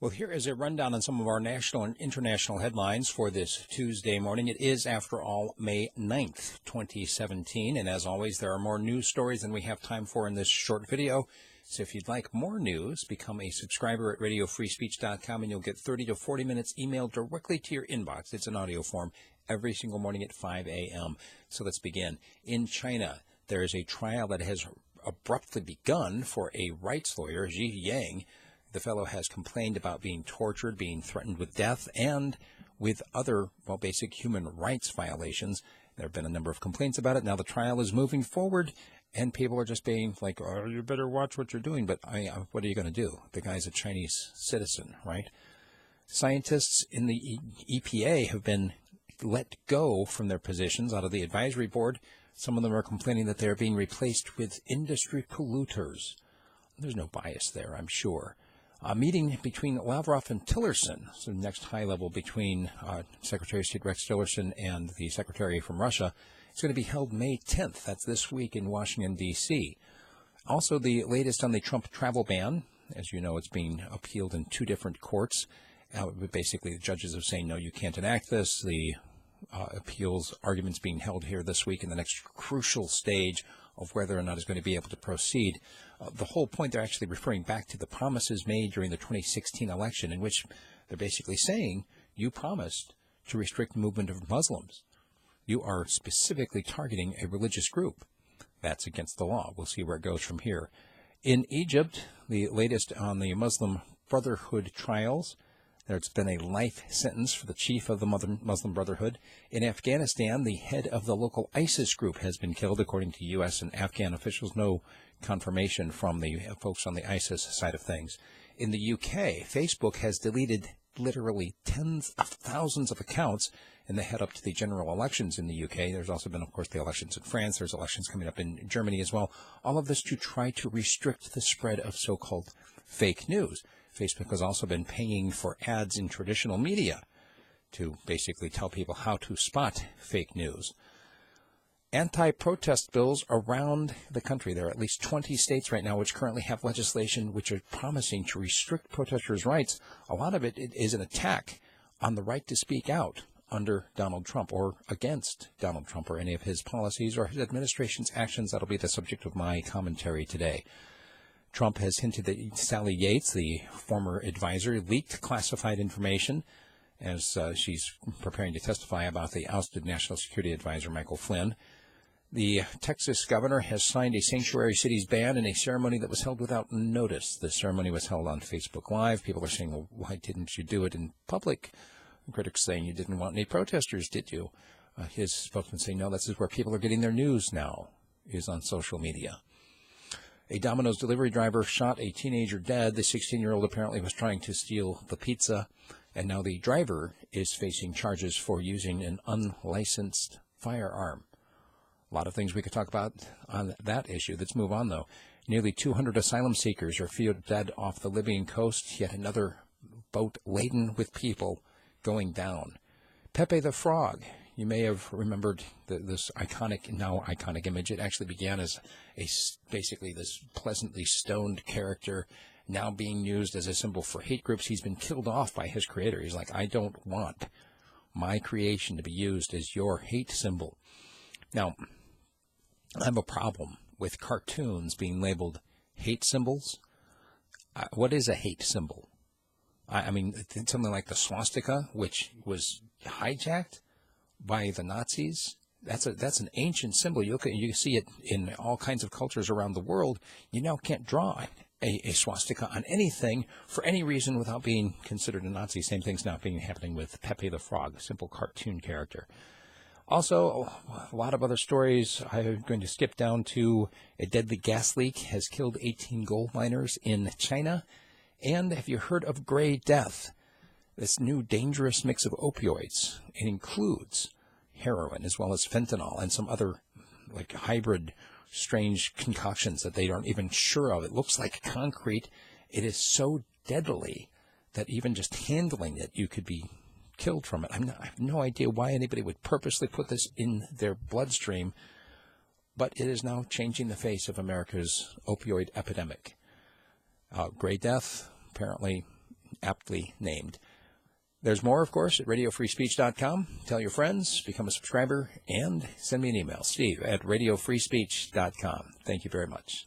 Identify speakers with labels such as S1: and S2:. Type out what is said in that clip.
S1: Well, here is a rundown on some of our national and international headlines for this Tuesday morning. It is, after all, May 9th, 2017. And as always, there are more news stories than we have time for in this short video. So if you'd like more news, become a subscriber at radiofreespeech.com and you'll get 30 to 40 minutes emailed directly to your inbox. It's in audio form every single morning at 5 a.m. So let's begin. In China, there is a trial that has abruptly begun for a rights lawyer, Xie Yang. The fellow has complained about being tortured, being threatened with death, and with other, basic human rights violations. There have been a number of complaints about it. Now the trial is moving forward, and people are just being like, oh, you better watch what you're doing. But what are you going to do? The guy's a Chinese citizen, right? Scientists in the EPA have been let go from their positions out of the advisory board. Some of them are complaining that they're being replaced with industry polluters. There's no bias there, I'm sure. A meeting between Lavrov and Tillerson, so the next high level between Secretary of State Rex Tillerson and the Secretary from Russia, is going to be held May 10th. That's this week in Washington, D.C. Also, the latest on the Trump travel ban. As you know, it's being appealed in two different courts. Basically, the judges are saying, no, you can't enact this. The appeals arguments being held here this week in the next crucial stage of whether or not it's going to be able to proceed. The whole point, they're actually referring back to the promises made during the 2016 election, in which they're basically saying, you promised to restrict the movement of Muslims. You are specifically targeting a religious group. That's against the law. We'll see where it goes from here. In Egypt, the latest on the Muslim Brotherhood trials. There's been a life sentence for the chief of the Muslim Brotherhood. In Afghanistan, the head of the local ISIS group has been killed, according to US and Afghan officials. No confirmation from the folks on the ISIS side of things. In the UK, Facebook has deleted literally tens of thousands of accounts in the head up to the general elections in the UK. There's also been, of course, the elections in France. There's elections coming up in Germany as well. All of this to try to restrict the spread of so-called fake news. Facebook has also been paying for ads in traditional media to basically tell people how to spot fake news. Anti-protest bills around the country. There are at least 20 states right now which currently have legislation which are promising to restrict protesters' rights. A lot of it is an attack on the right to speak out under Donald Trump or against Donald Trump or any of his policies or his administration's actions. That'll be the subject of my commentary today. Trump has hinted that Sally Yates, the former advisor, leaked classified information as she's preparing to testify about the ousted National Security Advisor, Michael Flynn. The Texas governor has signed a sanctuary cities ban in a ceremony that was held without notice. The ceremony was held on Facebook Live. People are saying, well, why didn't you do it in public? Critics saying you didn't want any protesters, did you? His spokesman saying, no, this is where people are getting their news now, is on social media. A Domino's delivery driver shot a teenager dead. The 16-year-old apparently was trying to steal the pizza, and now the driver is facing charges for using an unlicensed firearm. A lot of things we could talk about on that issue. Let's move on, though. Nearly 200 asylum seekers are feared dead off the Libyan coast. Yet another boat laden with people going down. Pepe the Frog. You may have remembered this now iconic image. It actually began as basically this pleasantly stoned character, now being used as a symbol for hate groups. He's been killed off by his creator. He's like, I don't want my creation to be used as your hate symbol. Now, I have a problem with cartoons being labeled hate symbols. What is a hate symbol? I mean, something like the swastika, which was hijacked by the Nazis. That's an ancient symbol. You see it in all kinds of cultures around the world. You now can't draw a swastika on anything for any reason without being considered a Nazi. Same thing's now happening with Pepe the Frog, a simple cartoon character. Also, a lot of other stories. I'm going to skip down to a deadly gas leak has killed 18 gold miners in China. And have you heard of gray death? This new dangerous mix of opioids. It includes heroin as well as fentanyl and some other like hybrid strange concoctions that they aren't even sure of. It looks like concrete. It is so deadly that even just handling it, you could be killed from it. I have no idea why anybody would purposely put this in their bloodstream, but it is now changing the face of America's opioid epidemic. Gray death, apparently aptly named. There's more, of course, at radiofreespeech.com. Tell your friends, become a subscriber, and send me an email, steve@radiofreespeech.com. Thank you very much.